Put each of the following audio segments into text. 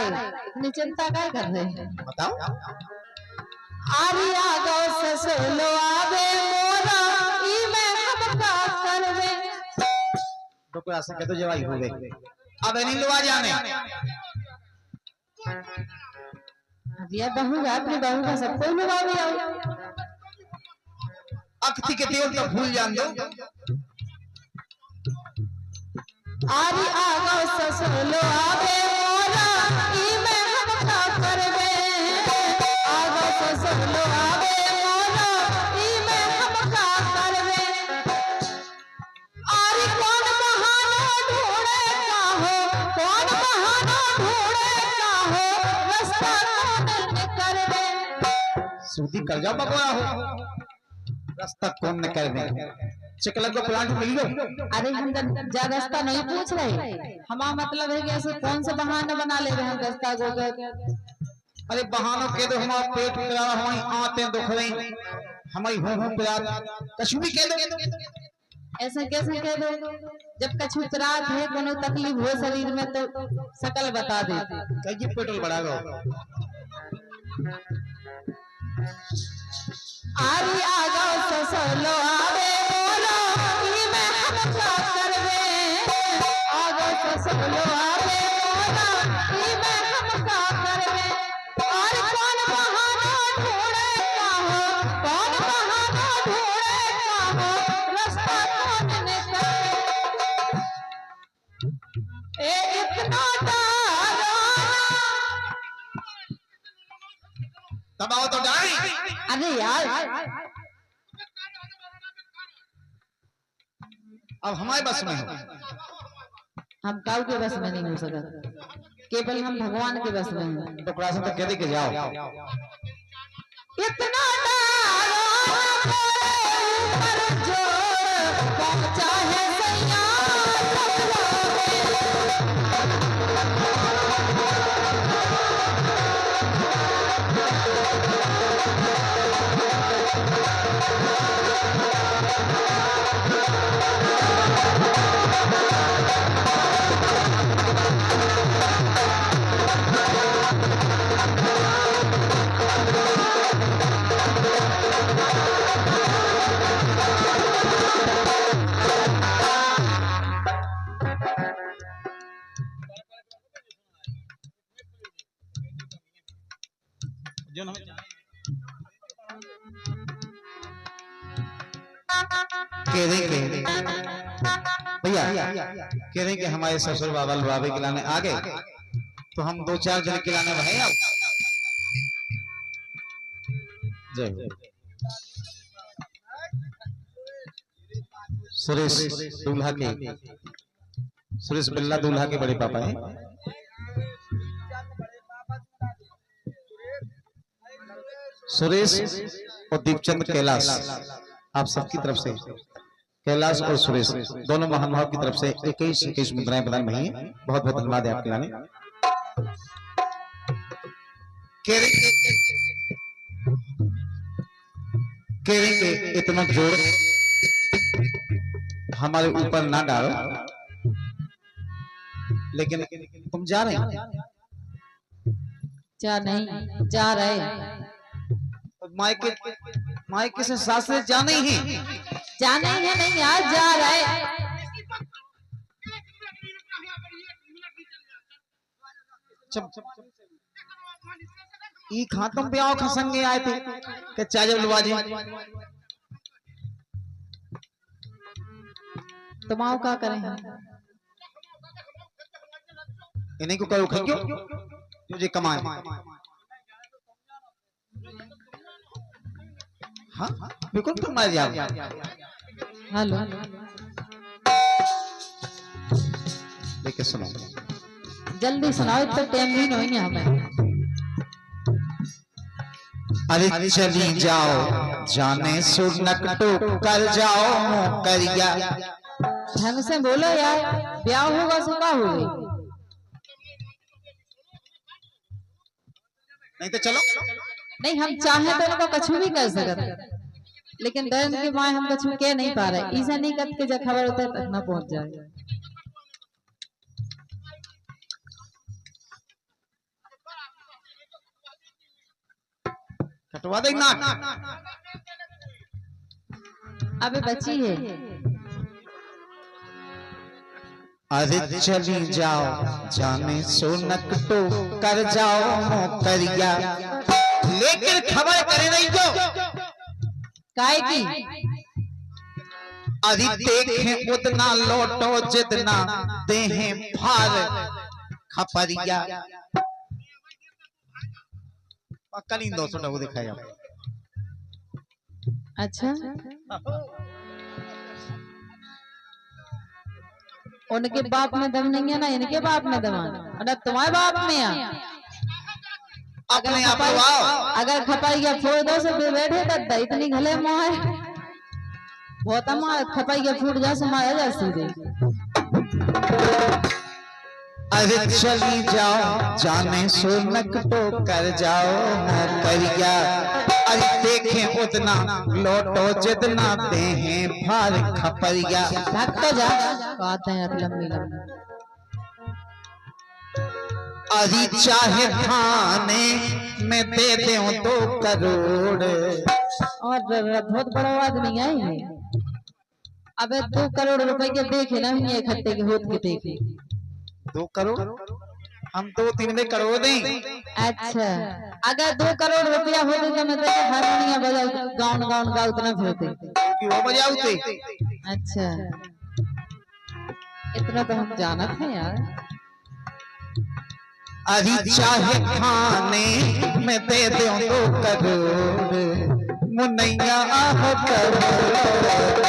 रहे, इतनी चिंता क्या कर रहे हैं? बताओ। आरिया गो ससुलो आवे मोरा ई मैं हम का करवे। तो कोई आशा के तो जवाई हो गई। अब नहीं लो आ जाने। अब ये बहू है, अपनी बहू का सब कोई लुभावे आओ। अक्ति के देव तो भूल जान दो। आरी आगो ससुलो आवे मोरा ई मैं हम का करवे। आगो ससुलो आवे मोरा ई मैं हम का करवे। आरी कौन बहाना ढूंढे का हो, कौन बहाना ढूंढे का हो, रास्ता कौन निकलवे। सूदी कर जाओ बकवा हो, रास्ता कौन न कर दे। चिकलक को प्लांट मिल गयो। अरे हम जा रास्ता नहीं पूछ रहे, हमारा मतलब है कि ऐसे कौन से बहाने बना ले रहे हैं रास्ता को। अरे बहानों के दो, हमारा पेट पिला, हमारी आंतें दुख रही, हमारी हो पिला, कछु भी कह दो। ऐसे कैसे कह दो, जब कछु रात है कोनो तकलीफ हो शरीर में तो शकल बता देते। कहीं पेट्रोल बढ़ा गो। आरी आगो ससुलो आवे मोरा ई मैं हम का करवे। आगो ससुलो आवे मोरा ई मैं हम का करवे। और कौन बहाना ढूंढे का हो, कौन बहाना ढूंढे का हो, रास्ता कौन निकले। ए इतना तब आओ तो जाए। अरे यार अब हमारे बस में हो। हम काऊ के बस में नहीं हो सकते, केवल हम भगवान के बस में हैं। तो क्लास में कह दे के जाओ। इतना ऊपर जो पहुंचा है सैया कह रहे भैया, कह रहे कि हमारे ससुर बाबा लुभावे खिलाने आ गए, तो हम 2-4 जन खिलाने भाई। अब जय सुरेश दूल्हा के, सुरेश बिल्ला दूल्हा के बड़े पापा हैं। सुरेश और दीपचंद कैलाश, आप सबकी तरफ से कैलाश और सुरेश दोनों महानुभाव की तरफ से 21 मुद्राएं प्रदान भई हैं। बहुत बहुत धन्यवाद है आपके लाने। के इतना जोर हमारे ऊपर ना डालो, लेकिन तुम जा रहे हो। जा नहीं जा रहे, मायके से सासरे जाने ही जाने ही है। नहीं यार जा रहे। ई खातम पे आओ खसंगे आए थे कि चाजब लुवाजी तुम आओ क्या करें, इन्हीं को करो खाइयो तुझे कमाए। हाँ बिल्कुल तुम मर जाओ। हेलो लेके सुनो, जल्दी सुनाओ, तो टाइम भी नहीं है हमें। अरे चली जाओ जाने सुनक तो कर जाओ करिया। ढंग से बोलो यार, ब्याह होगा सो का होगी। नहीं तो चलो। नहीं हम चाहे तो उनको कछु भी कर सकते, लेकिन डर के माए हम कछु कह नहीं पा रहे। ऐसा नहीं करके जब खबर होता है तक ना पहुंच जाए। कटवा दे ना। अबे बची है। अरे चली जाओ जाने सोनक तो कर जाओ मोकरिया, लेकिन खबर करे नहीं जो काय की अरे देखें उतना लौटो जितना देहें भार खपरिया। पक्का नहीं 200 टको दिखाया। अच्छा उनके बाप में दम नहीं है ना इनके बाप में दम है। अरे तुम्हारे बाप में है। अपने आप को आओ। अगर खपाइया फोड़ दो से फिर बैठे तो इतनी घले मुँह है बहुत हमारा खपाइया फूट जा से मारा जा सीधे। अरे चली जाओ जाने सोनक तो कर जाओ मोकरिया, अरे देखें उतना लौटो जितना देहें भार खपरिया। भागता जा कहते हैं लंबी लंबी। अरे चाहे थाने में दे दे 2 करोड़। और बहुत बड़ा आदमी है ये। अबे 2 करोड़ रुपए के देखे ना ये इकट्ठे के होत के देखे। 2 करोड़ हम 2-3 में करोड़ दें। अच्छा अगर 2 करोड़ रुपया होते तो मैं तेरे हारमोनिया बजाओ गाउन गाउन गाओ उतना फिरते कि वो बजाऊते। अच्छा इतना तो हम जानत हैं यार। अरे चाहे खाने में दे दे 2 करोड़, मुनैया आह करोड़।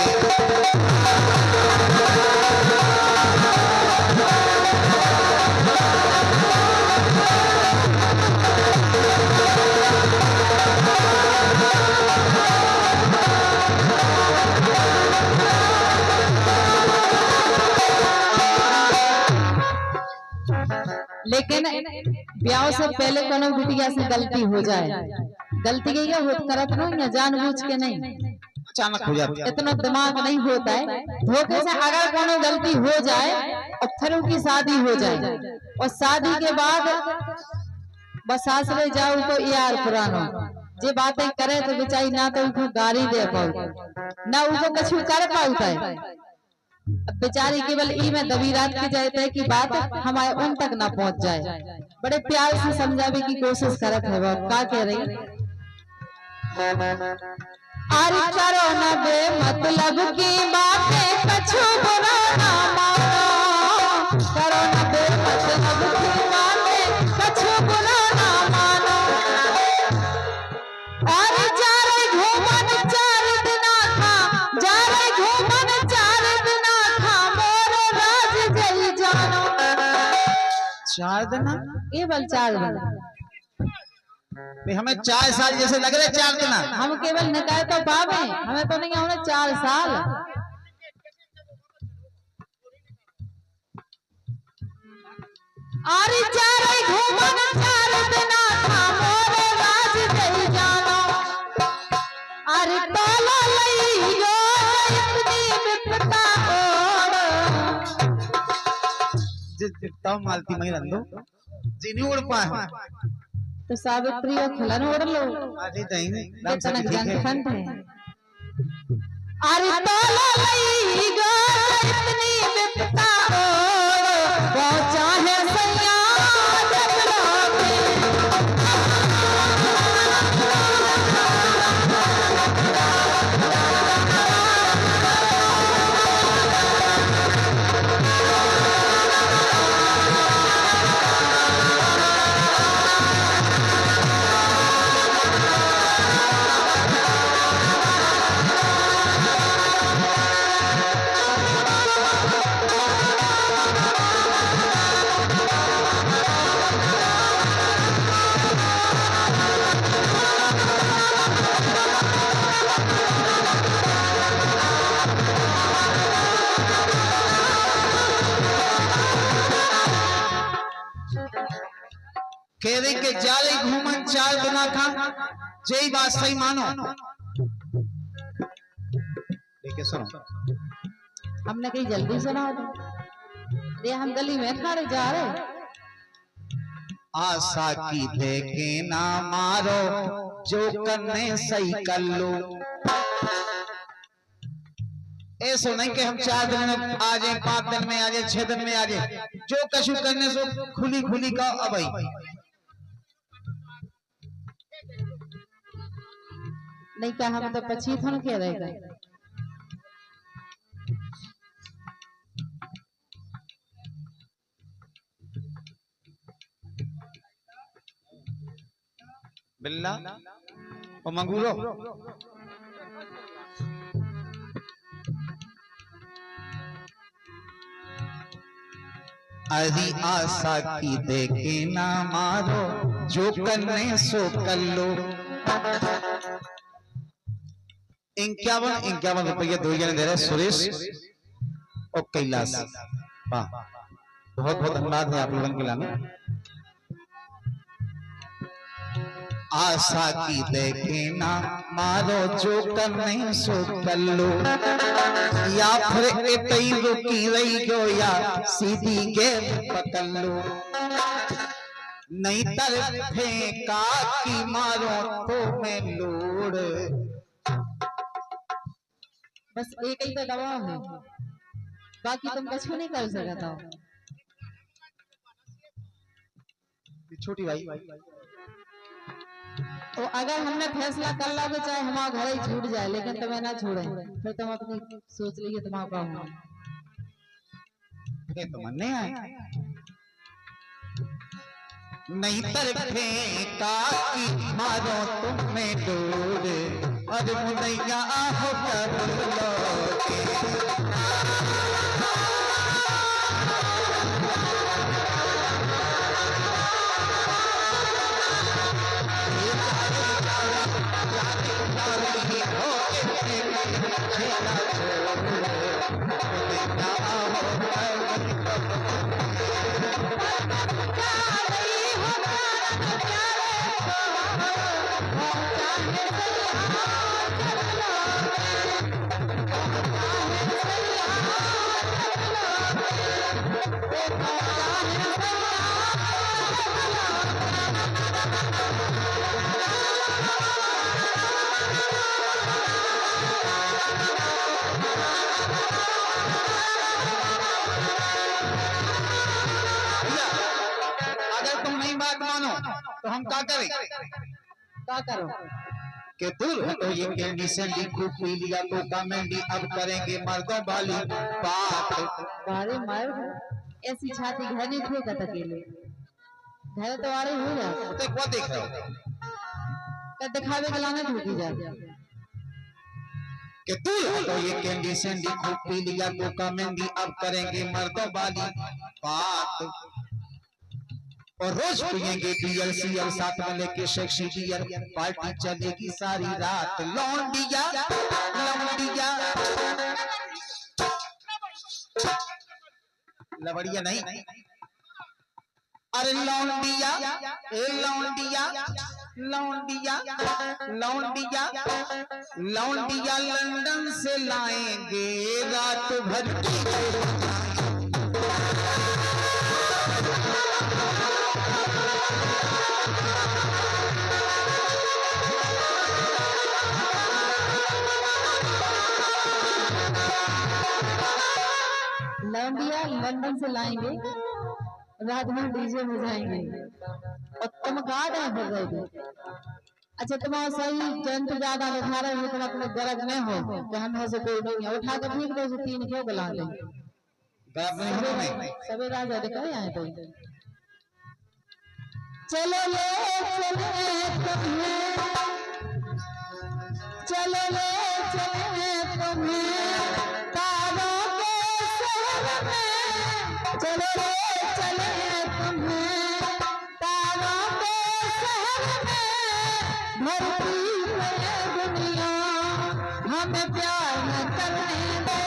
लेकिन ब्याह से पहले कोनो बिटिया से गलती हो जाए, गलती के क्या होत करत ना या जानबूझ के नहीं, अचानक हो जाती है। इतना दिमाग नहीं होता है। धोखे से अगर कोनो गलती हो जाए और फिर उनकी शादी हो जाए और शादी के बाद बस सासरे जाओ तो यार पुरानो जे बातें करे तो बेचारी ना तो उनको गाली दे पाऊ ना उनको कुछ कर पाता है। बेचारी केवल ई में दबी रात के जाते है कि बात हमारे उन तक ना पहुंच जाए। बड़े प्यार से समझावे की कोशिश करत है। वो का कह रही अरे करो ना बे मतलब की बातें कछु बुरा ना मानो, करो ना बे मतलब की बातें कछु बुरा ना मानो। और जा रे घूमन 4 दिना था, जा रे घूमन 4 दिना था, मोरे राज जई जानो। 4 दिन केवल 4 दिन हमें 4 साल जैसे लग रहे। 4 दिन हम केवल निकाय तो पावे हमें तो नहीं होने 4 साल। अरे 4 घूमन 4 दिना था, मोरे राज जई जानो। अरे ताला लई गो इतनी विपता ओढ़, जितना मालती मई रंदो जिन्हें उड़ पाए तो सावित्री और खिलन ओढ़ लो। अरे नहीं तनक जन खंड है। अरे ताला लई गो इतनी विपता ओढ़, वो चाहे सैया जगला में। कह रही के जा रही घूमन 4 दिना था, जय बात सही मानो। देखिए सुनो हमने कहीं जल्दी सुना दो, ये हम गली में खड़े जा रहे। आशा की देखे ना मारो, जो करने सही कर लो। ऐसा नहीं कि हम 4 दिन में आ जाए, 5 दिन में आ जाए, 6 दिन में आ जाए, जो कशु करने सो खुली खुली का अब नहीं कहा हम तो पछी थोड़ा कह रहेगा। बिल्ला और मंगूरो अरी आशा की देखे ना मारो, जो करने सो कर लो। 51 रुपये 2 जने दे रहे सुरेश और कैलाश। वाह, बहुत बहुत धन्यवाद है आप लोगों के लाने। आशा की देखे ना मारो, जो करने सो कर लो। या फिर इतई रुकी रही जो या सीधी गेंद पकड़ लो। नहीं तर फेंका की मारो तो मैं लोड़। बस एक ही तो दबाव है, बाकी तुम कुछ नहीं कर सकता। छोटी भाई तो अगर हमने फैसला कर ला कि चाहे हमारा घर ही छूट जाए, लेकिन तुम्हें ना छोड़े, फिर तुम अपनी सोच लीजिए तुम्हारा काम हो। तो मन्ने आए नहीं तर फेंका की मारो तुम्हें डोर, और मुदैया हो कर लोगे। तो हम क्या करें? क्या करो कि दूर हटो ये कैंडी सैंडी, खूब पी लिया तो कमेंडी, अब करेंगे मर्दों वाली बात। बारे मार ऐसी छाती घर नहीं थे कत अकेले, घर तो आरे हो जा तो क्या देख रहे हो कद दिखावे के लाने ठोकी जा। कि दूर हटो ये कैंडी सैंडी, खूब पी लिया तो कमेंडी, अब करेंगे मर्दों वाली बात। और रोज पियेंगे बियर सीयर, साथ में लेके सेक्सी बियर, पार्टी चलेगी सारी रात। लौंडिया लौंडिया लवड़िया नहीं, अरे लौंडिया ए लौंडिया लौंडिया लौंडिया लौंडिया लंदन से लाएंगे रात भर की। लौंडिया लंदन से लाएंगे, रात में डीजे बजाएंगे और तुम गार्ड है फिर रहोगे। अच्छा तुम्हारा सही जंत ज्यादा दिखा रहे हो, तुम अपने गरज में हो कि हम हो से कोई नहीं है, उठा के फेंक दो, 3 क्यों गला दे सबे राजा दिखाए आए तो। चलो ले चले तुम्हें, चलो ले चले तुम्हें तारों के शहर में, चलो ले चले तुम्हें तारों के शहर में। धरती पे दुनिया हमें प्यार न करने दे।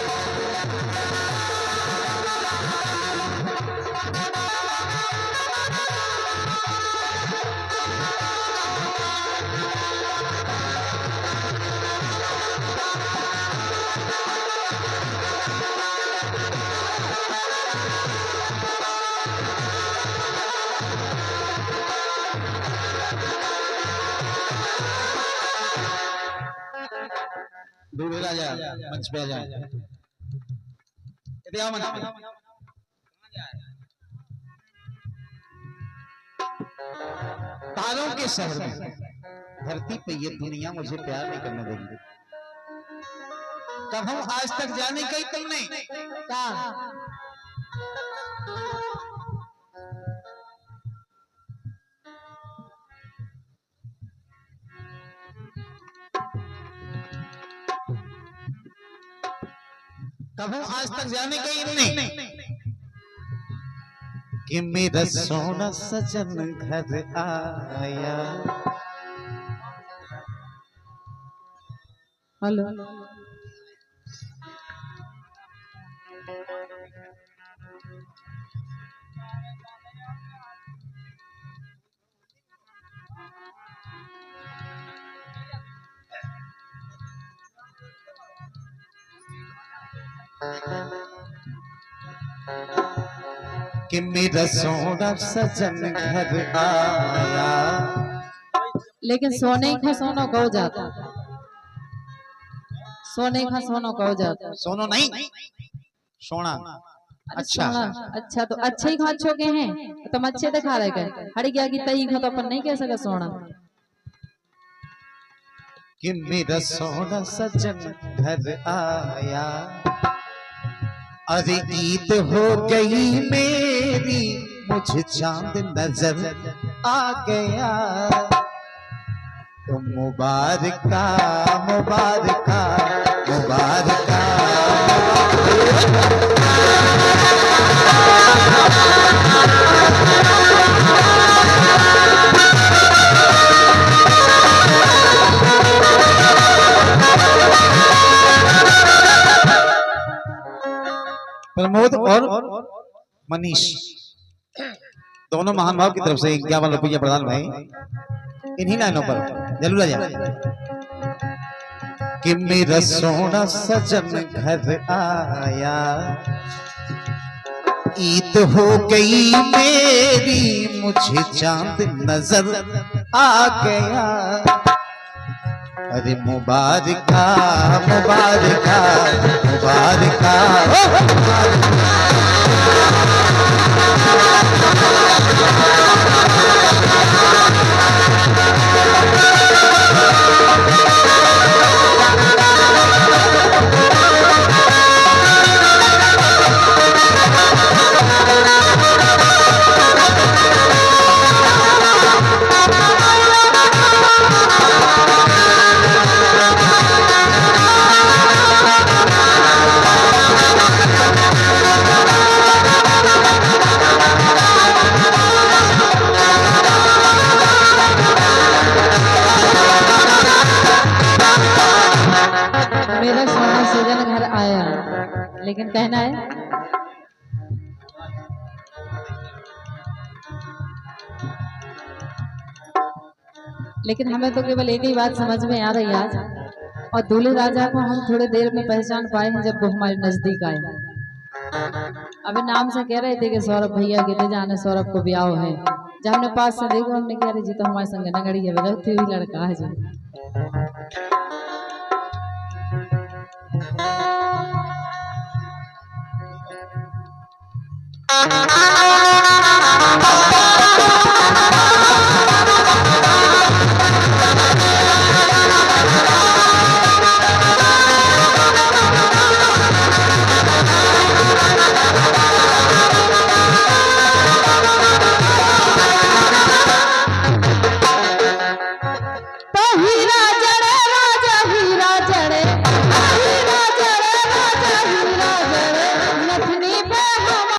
दूल्हे राजा मंच पे आ जाए। इधर आओ मंच पे। तारों के शहर में धरती पे ये दुनिया मुझे प्यार नहीं करने देगी। कब हम आज तक जाने गई तुमने का कब हम आज तक जाने गई इनने कि मेरा सोना सजन घर आया। हेलो कि मेरा सोना सजन घर आया। लेकिन सोने का सोनो कहो जाता, सोने का सोनो कहो जाता। सोनो नहीं सोना। अच्छा अच्छा तो अच्छे ही खाचो के हैं, तुम अच्छे दिखा रहे गए हट गया कि तई को तो अपन नहीं कह सका सोना। कि मेरा सोना सजन घर आया। अरे ईद हो गई मेरी मुझे चांद नजर आ गया। तो मुबारका मुबारका मुबारका। प्रमोद और मनीष दोनों महान भाव की तरफ से 51 रुपया प्रदान भाई इन्हीं लाइनों पर जरूर आ जाए। कि मेरा सोना सजन घर आया। ईद हो गई मेरी मुझे चांद नजर आ गया। अरे मुबारका मुबारका मुबारका। मेरा सोना सजन घर आया, लेकिन कहना है लेकिन हमें तो केवल एक ही बात समझ में आ रही है आज, और दूल्हे राजा को हम थोड़ी देर में पहचान पाए हैं जब वो हमारे नजदीक आए। अबे नाम से कह रहे थे कि सौरभ भैया के जाने सौरभ को ब्याह है। जब हमने पास से देखो हमने कह रहे जी तो हमारे संग नगड़ी है बजाते हुई लड़का है जी।